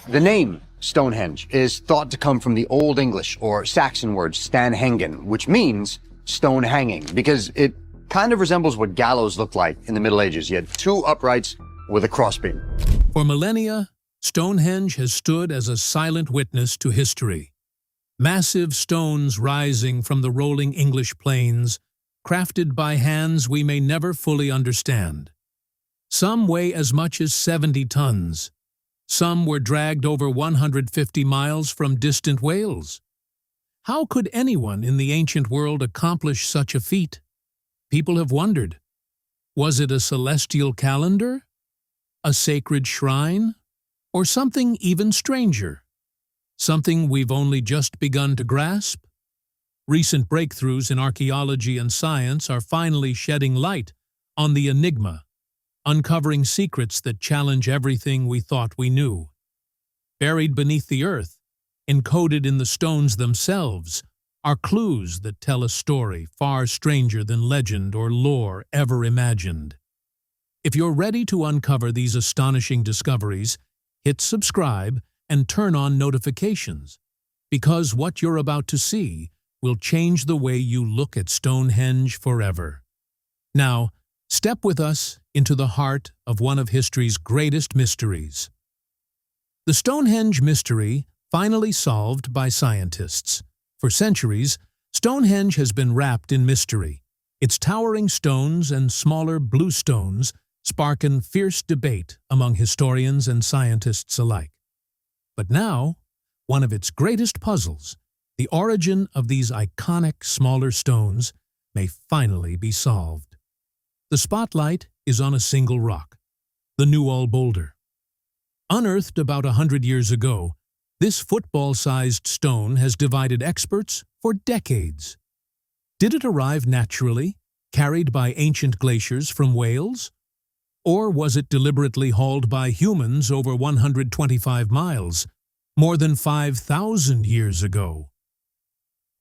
The name Stonehenge is thought to come from the Old English or Saxon word Stanhengen, which means stone hanging, because it kind of resembles what gallows looked like in the Middle Ages. You had two uprights with a crossbeam. For millennia, Stonehenge has stood as a silent witness to history. Massive stones rising from the rolling English plains, crafted by hands we may never fully understand. Some weigh as much as 70 tons. Some were dragged over 150 miles from distant Wales. How could anyone in the ancient world accomplish such a feat? People have wondered. Was it a celestial calendar? A sacred shrine? Or something even stranger? Something we've only just begun to grasp? Recent breakthroughs in archaeology and science are finally shedding light on the enigma, uncovering secrets that challenge everything we thought we knew. Buried beneath the earth, encoded in the stones themselves, are clues that tell a story far stranger than legend or lore ever imagined. If you're ready to uncover these astonishing discoveries, hit subscribe and turn on notifications, because what you're about to see will change the way you look at Stonehenge forever. Now, step with us into the heart of one of history's greatest mysteries. The Stonehenge mystery finally solved by scientists. For centuries, Stonehenge has been wrapped in mystery. Its towering stones and smaller blue stones sparking fierce debate among historians and scientists alike. But now, one of its greatest puzzles, the origin of these iconic smaller stones, may finally be solved. The spotlight is on a single rock, the Newall boulder. Unearthed about 100 years ago, this football-sized stone has divided experts for decades. Did it arrive naturally, carried by ancient glaciers from Wales? Or was it deliberately hauled by humans over 125 miles, more than 5,000 years ago?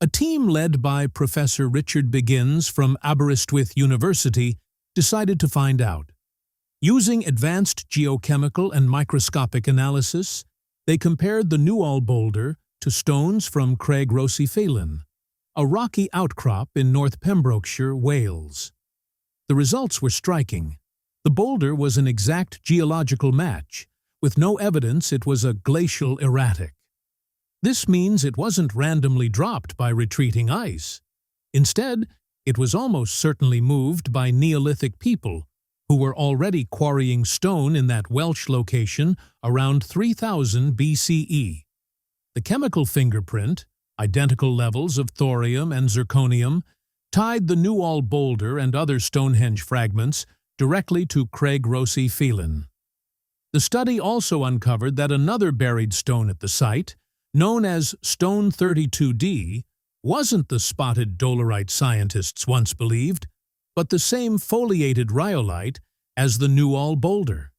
A team led by Professor Richard Biggins from Aberystwyth University decided to find out. Using advanced geochemical and microscopic analysis, they compared the Newall boulder to stones from Craig Rossi Phelan, a rocky outcrop in North Pembrokeshire, Wales. The results were striking. The boulder was an exact geological match, with no evidence it was a glacial erratic. This means it wasn't randomly dropped by retreating ice. Instead, it was almost certainly moved by Neolithic people who were already quarrying stone in that Welsh location around 3000 BCE. The chemical fingerprint, identical levels of thorium and zirconium, tied the Newall boulder and other Stonehenge fragments directly to Craig Rossi Phelan. The study also uncovered that another buried stone at the site, known as Stone 32D, wasn't the spotted dolerite scientists once believed, but the same foliated rhyolite as the Newall boulder.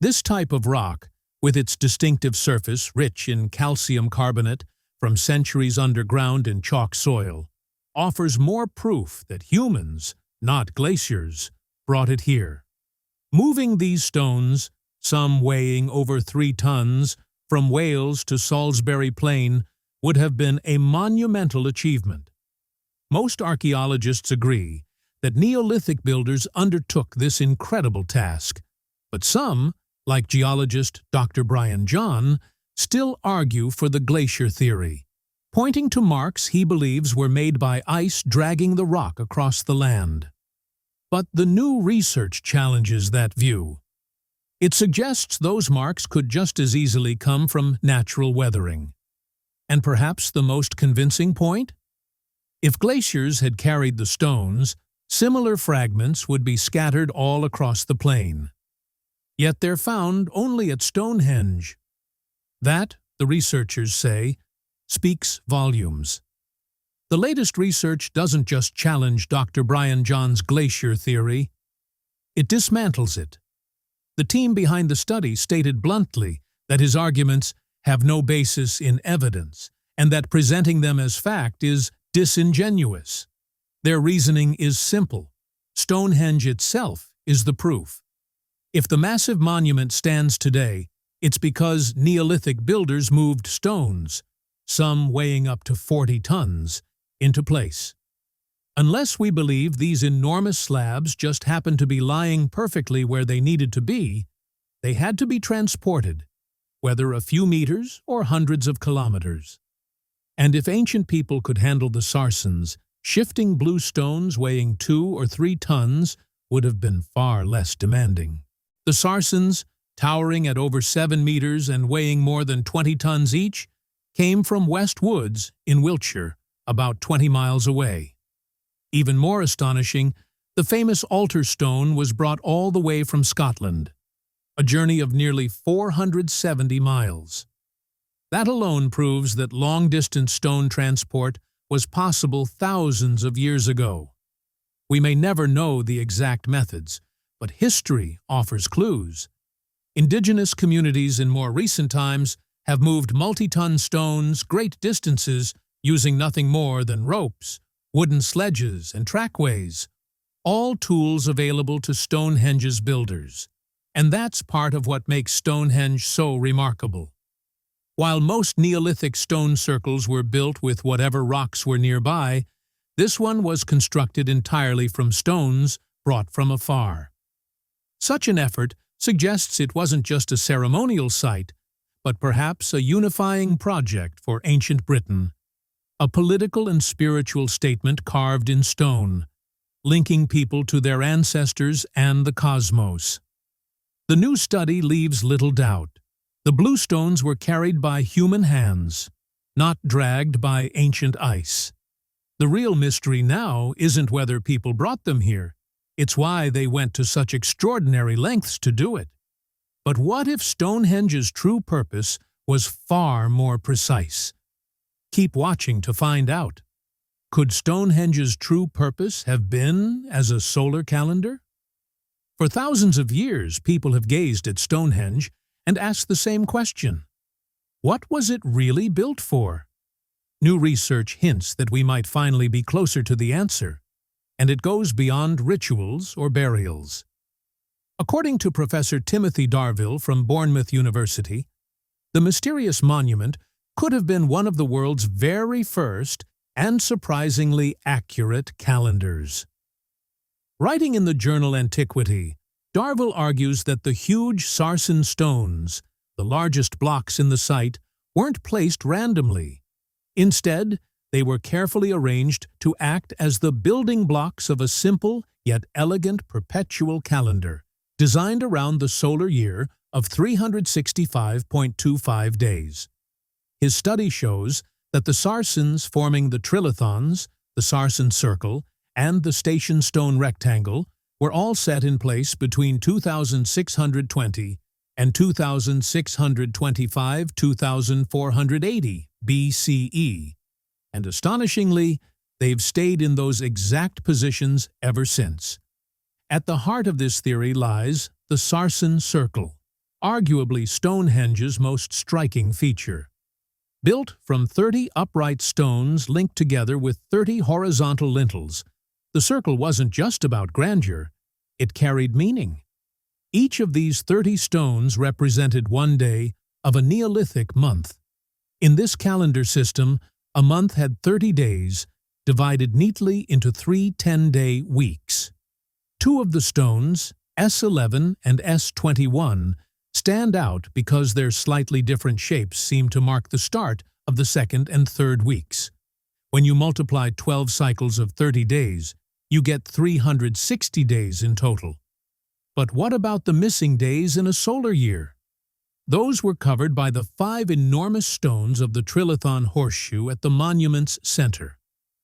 This type of rock, with its distinctive surface rich in calcium carbonate from centuries underground in chalk soil, offers more proof that humans, not glaciers, brought it here. Moving these stones, some weighing over 3 tons, from Wales to Salisbury Plain would have been a monumental achievement. Most archaeologists agree that Neolithic builders undertook this incredible task, but some, like geologist Dr. Brian John, still argue for the glacier theory, pointing to marks he believes were made by ice dragging the rock across the land. But the new research challenges that view. It suggests those marks could just as easily come from natural weathering. And perhaps the most convincing point? If glaciers had carried the stones, similar fragments would be scattered all across the plain. Yet they're found only at Stonehenge. That, the researchers say, speaks volumes. The latest research doesn't just challenge Dr. Brian John's glacier theory, it dismantles it. The team behind the study stated bluntly that his arguments have no basis in evidence and that presenting them as fact is disingenuous. Their reasoning is simple. Stonehenge itself is the proof. If the massive monument stands today, It's because Neolithic builders moved stones, some weighing up to 40 tons, into place. Unless we believe these enormous slabs just happened to be lying perfectly where they needed to be, they had to be transported, whether a few meters or hundreds of kilometers. And if ancient people could handle the Sarsens, shifting blue stones weighing 2 or 3 tons would have been far less demanding. The Sarsens, towering at over 7 meters and weighing more than 20 tons each, came from West Woods in Wiltshire, about 20 miles away. Even more astonishing, the famous altar stone was brought all the way from Scotland, a journey of nearly 470 miles. That alone proves that long-distance stone transport was possible thousands of years ago. We may never know the exact methods, but history offers clues. Indigenous communities in more recent times have moved multi-ton stones great distances using nothing more than ropes, wooden sledges, and trackways, all tools available to Stonehenge's builders. And that's part of what makes Stonehenge so remarkable. While most Neolithic stone circles were built with whatever rocks were nearby, this one was constructed entirely from stones brought from afar. Such an effort suggests it wasn't just a ceremonial site, but perhaps a unifying project for ancient Britain, a political and spiritual statement carved in stone, linking people to their ancestors and the cosmos. The new study leaves little doubt. The blue stones were carried by human hands, not dragged by ancient ice. The real mystery now isn't whether people brought them here. It's why they went to such extraordinary lengths to do it. But what if Stonehenge's true purpose was far more precise? Keep watching to find out. Could Stonehenge's true purpose have been as a solar calendar? For thousands of years, people have gazed at Stonehenge and asked the same question. What was it really built for? New research hints that we might finally be closer to the answer, and it goes beyond rituals or burials. According to Professor Timothy Darvill from Bournemouth University, the mysterious monument could have been one of the world's very first and surprisingly accurate calendars. Writing in the journal Antiquity, Darvill argues that the huge Sarsen stones, the largest blocks in the site, weren't placed randomly. Instead, they were carefully arranged to act as the building blocks of a simple yet elegant perpetual calendar, designed around the solar year of 365.25 days. His study shows that the Sarsens forming the trilithons, the Sarsen circle, and the station stone rectangle were all set in place between 2620 and 2625-2480 BCE, and astonishingly, they've stayed in those exact positions ever since. At the heart of this theory lies the Sarsen circle, arguably Stonehenge's most striking feature. Built from 30 upright stones linked together with 30 horizontal lintels, the circle wasn't just about grandeur, it carried meaning. Each of these 30 stones represented one day of a Neolithic month. In this calendar system, a month had 30 days, divided neatly into 3 10-day weeks. Two of the stones, S11 and S21, stand out because their slightly different shapes seem to mark the start of the second and third weeks. When you multiply 12 cycles of 30 days, you get 360 days in total. But what about the missing days in a solar year? Those were covered by the 5 enormous stones of the Trilithon horseshoe at the monument's center.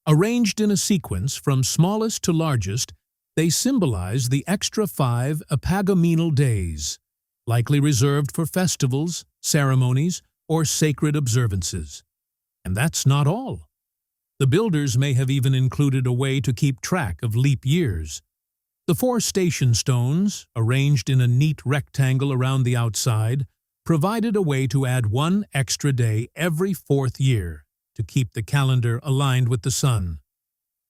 Arranged in a sequence from smallest to largest, they symbolize the extra 5 epagomenal days, likely reserved for festivals, ceremonies, or sacred observances. And that's not all. The builders may have even included a way to keep track of leap years. The 4 station stones, arranged in a neat rectangle around the outside, provided a way to add 1 extra day every 4th year to keep the calendar aligned with the sun.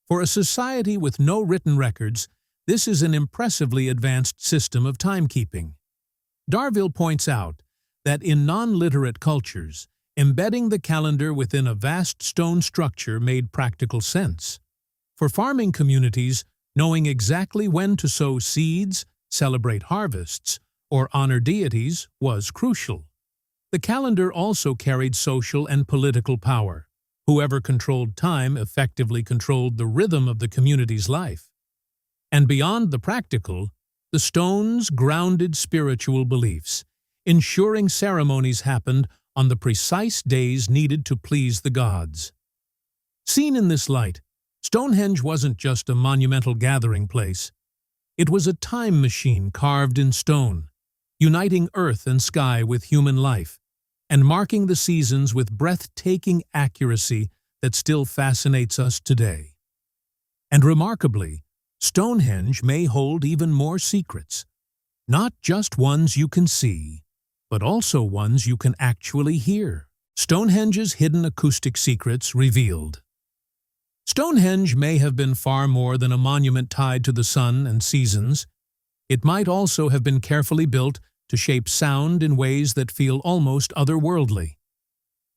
For a society with no written records, this is an impressively advanced system of timekeeping. Darvill points out that in non-literate cultures, embedding the calendar within a vast stone structure made practical sense. For farming communities, knowing exactly when to sow seeds, celebrate harvests, or honor deities was crucial. The calendar also carried social and political power. Whoever controlled time effectively controlled the rhythm of the community's life. And beyond the practical, the stones grounded spiritual beliefs, ensuring ceremonies happened on the precise days needed to please the gods. Seen in this light, Stonehenge wasn't just a monumental gathering place. It was a time machine carved in stone, uniting earth and sky with human life, and marking the seasons with breathtaking accuracy that still fascinates us today. And remarkably, Stonehenge may hold even more secrets, not just ones you can see, but also ones you can actually hear. Stonehenge's hidden acoustic secrets revealed. Stonehenge may have been far more than a monument tied to the sun and seasons. It might also have been carefully built to shape sound in ways that feel almost otherworldly.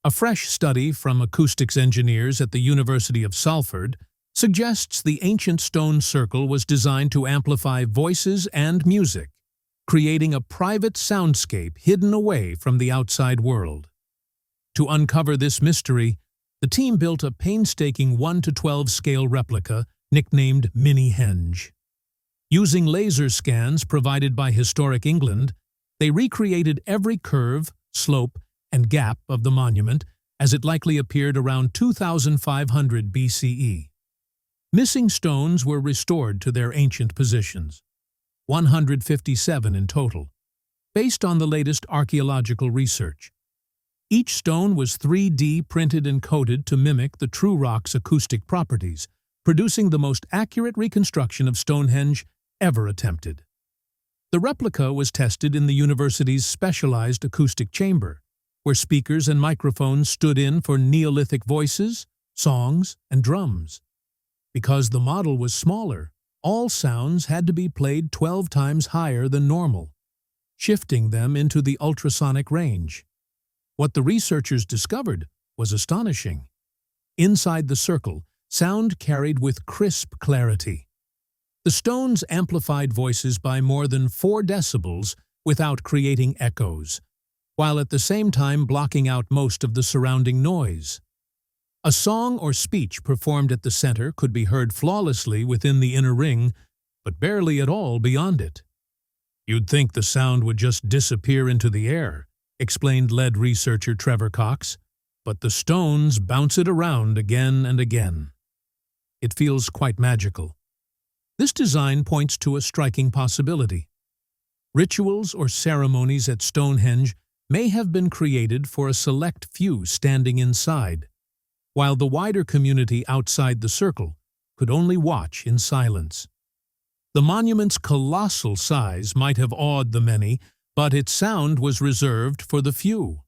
A fresh study from acoustics engineers at the University of Salford suggests the ancient stone circle was designed to amplify voices and music, creating a private soundscape hidden away from the outside world. To uncover this mystery, the team built a painstaking 1:12 scale replica nicknamed Mini-Henge. Using laser scans provided by Historic England, they recreated every curve, slope, and gap of the monument as it likely appeared around 2500 BCE. Missing stones were restored to their ancient positions, 157 in total, based on the latest archaeological research. Each stone was 3D printed and coated to mimic the true rock's acoustic properties, producing the most accurate reconstruction of Stonehenge ever attempted. The replica was tested in the university's specialized acoustic chamber, where speakers and microphones stood in for Neolithic voices, songs, and drums. Because the model was smaller, all sounds had to be played 12 times higher than normal, shifting them into the ultrasonic range. What the researchers discovered was astonishing. Inside the circle, sound carried with crisp clarity. The stones amplified voices by more than 4 decibels without creating echoes, while at the same time blocking out most of the surrounding noise. A song or speech performed at the center could be heard flawlessly within the inner ring, but barely at all beyond it. "You'd think the sound would just disappear into the air," explained lead researcher Trevor Cox, "but the stones bounce it around again and again. It feels quite magical." This design points to a striking possibility. Rituals or ceremonies at Stonehenge may have been created for a select few standing inside, while the wider community outside the circle could only watch in silence. The monument's colossal size might have awed the many, but its sound was reserved for the few.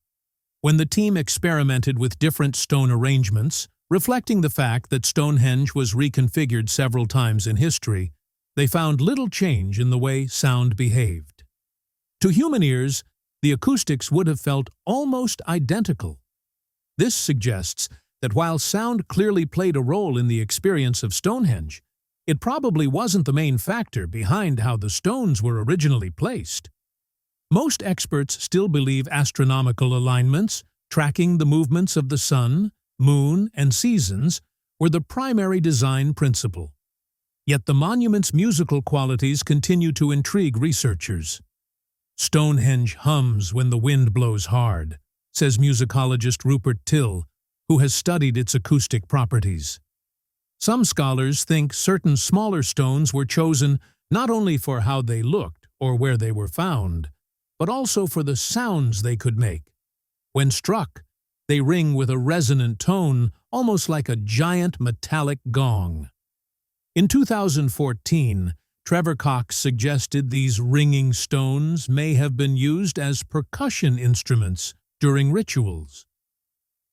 When the team experimented with different stone arrangements, reflecting the fact that Stonehenge was reconfigured several times in history, they found little change in the way sound behaved. To human ears, the acoustics would have felt almost identical. This suggests that while sound clearly played a role in the experience of Stonehenge, it probably wasn't the main factor behind how the stones were originally placed. Most experts still believe astronomical alignments, tracking the movements of the sun, moon, and seasons, were the primary design principle. Yet the monument's musical qualities continue to intrigue researchers. "Stonehenge hums when the wind blows hard," says musicologist Rupert Till, who has studied its acoustic properties. Some scholars think certain smaller stones were chosen not only for how they looked or where they were found, but also for the sounds they could make. When struck, they ring with a resonant tone, almost like a giant metallic gong. In 2014, Trevor Cox suggested these ringing stones may have been used as percussion instruments during rituals.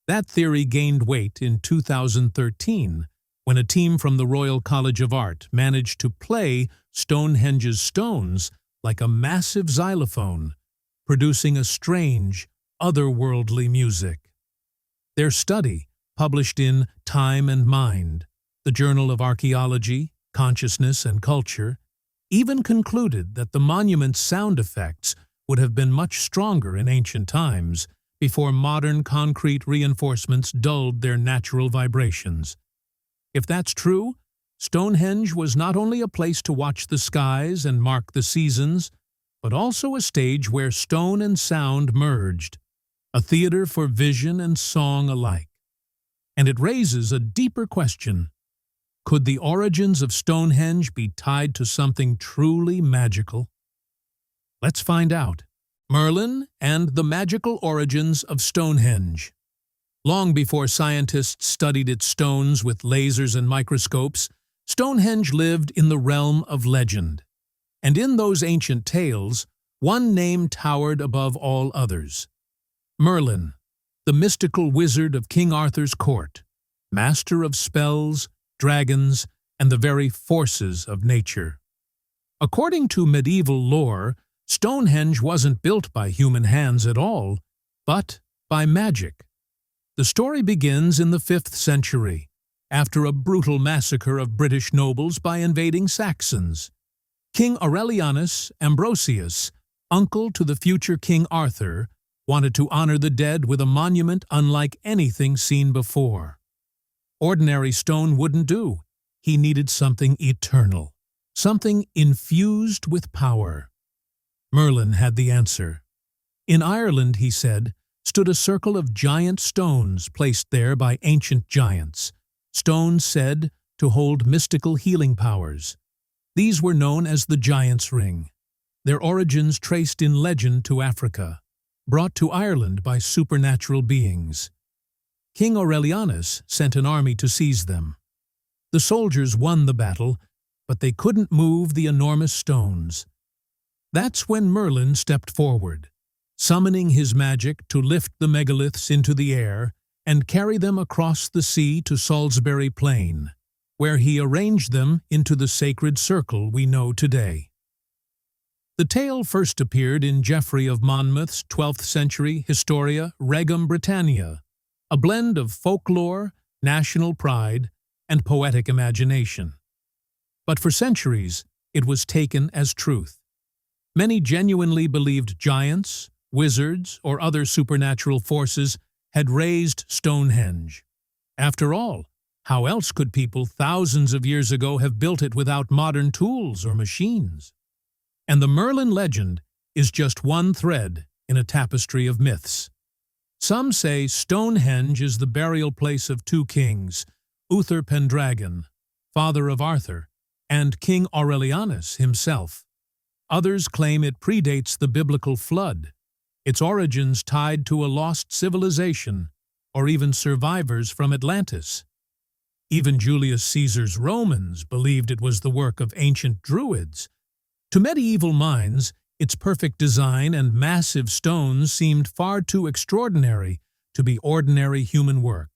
That theory gained weight in 2013, when a team from the Royal College of Art managed to play Stonehenge's stones like a massive xylophone, producing a strange, otherworldly music. Their study, published in Time and Mind, the Journal of Archaeology, Consciousness and Culture, even concluded that the monument's sound effects would have been much stronger in ancient times before modern concrete reinforcements dulled their natural vibrations. If that's true, Stonehenge was not only a place to watch the skies and mark the seasons, but also a stage where stone and sound merged, a theater for vision and song alike. And it raises a deeper question. Could the origins of Stonehenge be tied to something truly magical? Let's find out. Merlin and the magical origins of Stonehenge. Long before scientists studied its stones with lasers and microscopes, Stonehenge lived in the realm of legend. And in those ancient tales, one name towered above all others. Merlin, the mystical wizard of King Arthur's court, master of spells, dragons, and the very forces of nature. According to medieval lore, Stonehenge wasn't built by human hands at all, but by magic. The story begins in the 5th century, after a brutal massacre of British nobles by invading Saxons. King Aurelianus Ambrosius, uncle to the future King Arthur, wanted to honor the dead with a monument unlike anything seen before. Ordinary stone wouldn't do. He needed something eternal, something infused with power. Merlin had the answer. In Ireland, he said, stood a circle of giant stones placed there by ancient giants, stones said to hold mystical healing powers. These were known as the Giant's Ring, their origins traced in legend to Africa, brought to Ireland by supernatural beings. King Aurelianus sent an army to seize them. The soldiers won the battle, but they couldn't move the enormous stones. That's when Merlin stepped forward, summoning his magic to lift the megaliths into the air and carry them across the sea to Salisbury Plain, where he arranged them into the sacred circle we know today. The tale first appeared in Geoffrey of Monmouth's 12th century Historia Regum Britannia, a blend of folklore, national pride, and poetic imagination. But for centuries, it was taken as truth. Many genuinely believed giants, wizards, or other supernatural forces had raised Stonehenge. After all, how else could people thousands of years ago have built it without modern tools or machines? And the Merlin legend is just one thread in a tapestry of myths. Some say Stonehenge is the burial place of two kings, Uther Pendragon, father of Arthur, and King Aurelianus himself. Others claim it predates the biblical flood, its origins tied to a lost civilization, or even survivors from Atlantis. Even Julius Caesar's Romans believed it was the work of ancient Druids. To medieval minds, its perfect design and massive stones seemed far too extraordinary to be ordinary human work.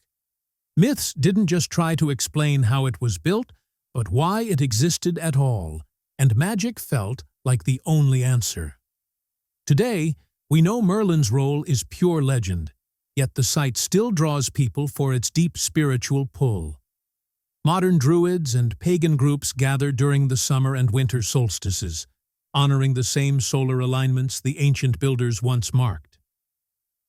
Myths didn't just try to explain how it was built, but why it existed at all, and magic felt like the only answer. Today, we know Merlin's role is pure legend, yet the site still draws people for its deep spiritual pull. Modern Druids and pagan groups gather during the summer and winter solstices, honoring the same solar alignments the ancient builders once marked.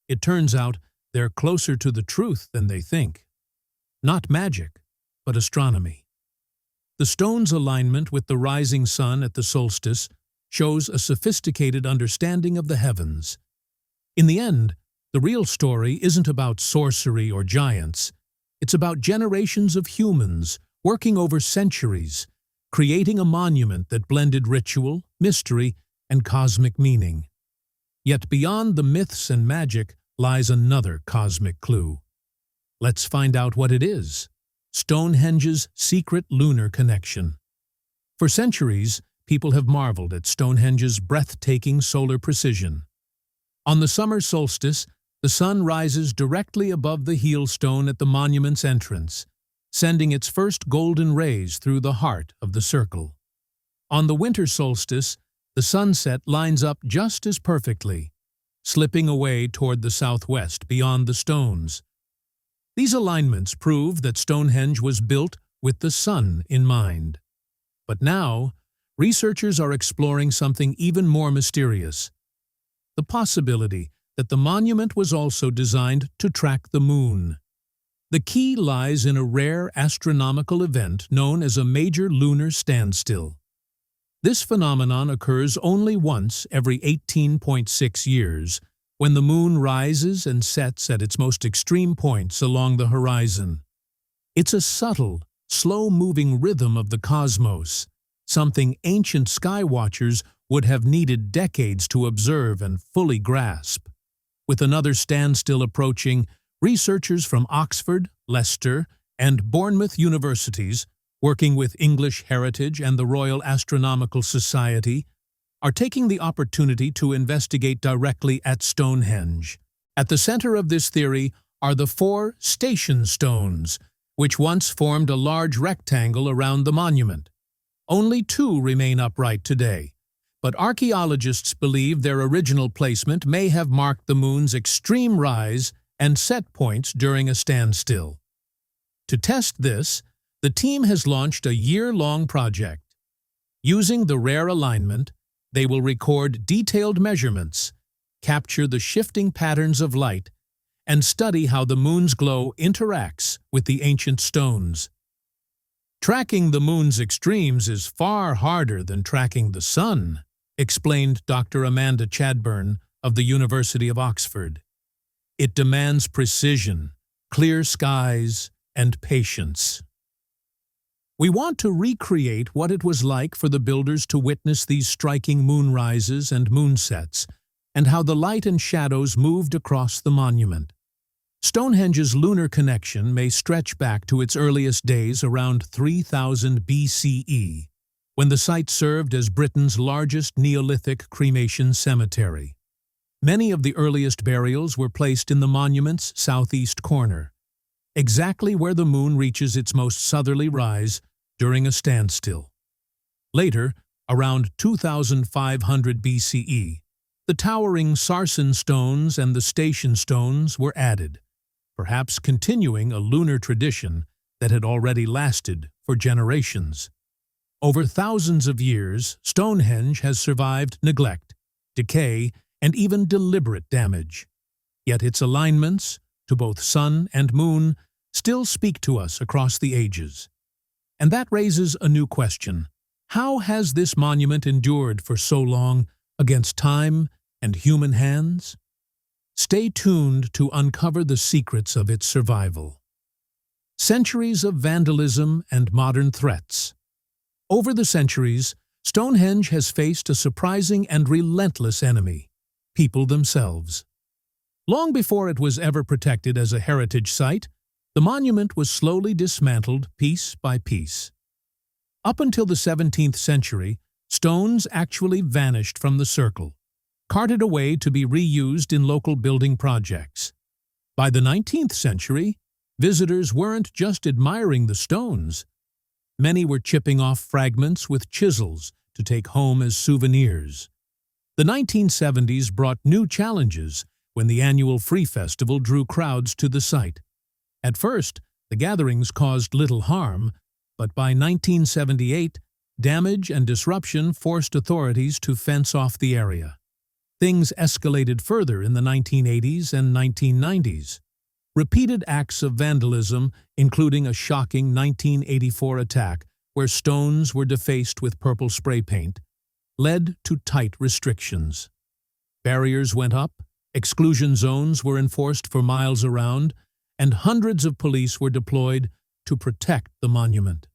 It turns out they're closer to the truth than they think. Not magic, but astronomy. The stone's alignment with the rising sun at the solstice shows a sophisticated understanding of the heavens. In the end, the real story isn't about sorcery or giants. It's about generations of humans working over centuries, creating a monument that blended ritual, mystery, and cosmic meaning. Yet beyond the myths and magic lies another cosmic clue. Let's find out what it is: Stonehenge's secret lunar connection. For centuries, people have marveled at Stonehenge's breathtaking solar precision. On the summer solstice, the sun rises directly above the heel stone at the monument's entrance, sending its first golden rays through the heart of the circle. On the winter solstice, the sunset lines up just as perfectly, slipping away toward the southwest beyond the stones. These alignments prove that Stonehenge was built with the sun in mind. But now, researchers are exploring something even more mysterious: the possibility that the monument was also designed to track the moon. The key lies in a rare astronomical event known as a major lunar standstill. This phenomenon occurs only once every 18.6 years, when the moon rises and sets at its most extreme points along the horizon. It's a subtle, slow-moving rhythm of the cosmos, something ancient skywatchers would have needed decades to observe and fully grasp. With another standstill approaching, researchers from Oxford, Leicester, and Bournemouth universities, working with English Heritage and the Royal Astronomical Society, are taking the opportunity to investigate directly at Stonehenge. At the center of this theory are the 4 station stones, which once formed a large rectangle around the monument. Only 2 remain upright today, but archaeologists believe their original placement may have marked the moon's extreme rise and set points during a standstill. To test this, the team has launched a year-long project. Using the rare alignment, they will record detailed measurements, capture the shifting patterns of light, and study how the moon's glow interacts with the ancient stones. Tracking the moon's extremes is far harder than tracking the sun, explained Dr. Amanda Chadburn of the University of Oxford. It demands precision, clear skies, and patience. We want to recreate what it was like for the builders to witness these striking moonrises and moonsets, and how the light and shadows moved across the monument. Stonehenge's lunar connection may stretch back to its earliest days around 3000 BCE, when the site served as Britain's largest Neolithic cremation cemetery. Many of the earliest burials were placed in the monument's southeast corner, exactly where the moon reaches its most southerly rise during a standstill. Later, around 2500 BCE, the towering sarsen stones and the station stones were added, perhaps continuing a lunar tradition that had already lasted for generations. Over thousands of years, Stonehenge has survived neglect, decay, and even deliberate damage. Yet its alignments, to both sun and moon, still speak to us across the ages. And that raises a new question. How has this monument endured for so long against time and human hands? Stay tuned to uncover the secrets of its survival. Centuries of vandalism and modern threats. Over the centuries, Stonehenge has faced a surprising and relentless enemy: people themselves. Long before it was ever protected as a heritage site, the monument was slowly dismantled piece by piece. Up until the 17th century, stones actually vanished from the circle, carted away to be reused in local building projects. By the 19th century, visitors weren't just admiring the stones. Many were chipping off fragments with chisels to take home as souvenirs. The 1970s brought new challenges when the annual Free Festival drew crowds to the site. At first, the gatherings caused little harm, but by 1978, damage and disruption forced authorities to fence off the area. Things escalated further in the 1980s and 1990s. Repeated acts of vandalism, including a shocking 1984 attack where stones were defaced with purple spray paint, led to tight restrictions. Barriers went up, exclusion zones were enforced for miles around, and hundreds of police were deployed to protect the monument.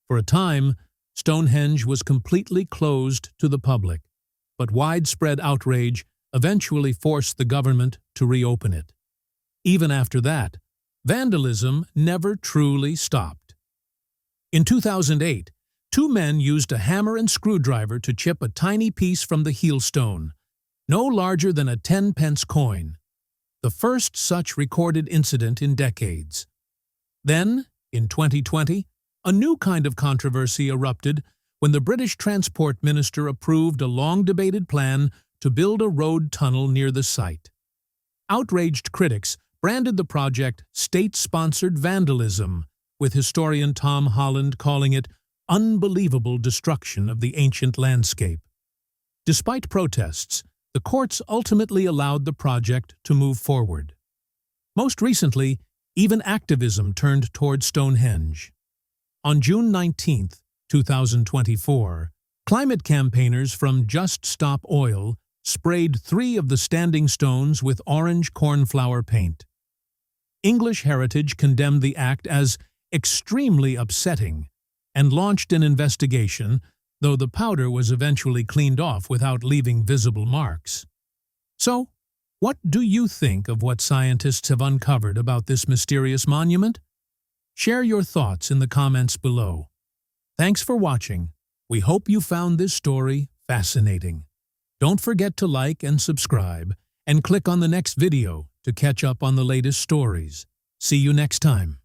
For a time, Stonehenge was completely closed to the public, but widespread outrage eventually forced the government to reopen it. Even after that, vandalism never truly stopped. In 2008, 2 men used a hammer and screwdriver to chip a tiny piece from the heel stone, no larger than a 10-pence coin, the first such recorded incident in decades. Then, in 2020, a new kind of controversy erupted when the British Transport Minister approved a long-debated plan to build a road tunnel near the site. Outraged critics branded the project state-sponsored vandalism, with historian Tom Holland calling it unbelievable destruction of the ancient landscape. Despite protests, the courts ultimately allowed the project to move forward. Most recently, even activism turned toward Stonehenge. On June 19, 2024, climate campaigners from Just Stop Oil sprayed 3 of the standing stones with orange cornflower paint. English Heritage condemned the act as extremely upsetting and launched an investigation, though the powder was eventually cleaned off without leaving visible marks. So, what do you think of what scientists have uncovered about this mysterious monument? Share your thoughts in the comments below. Thanks for watching. We hope you found this story fascinating. Don't forget to like and subscribe, and click on the next video to catch up on the latest stories. See you next time.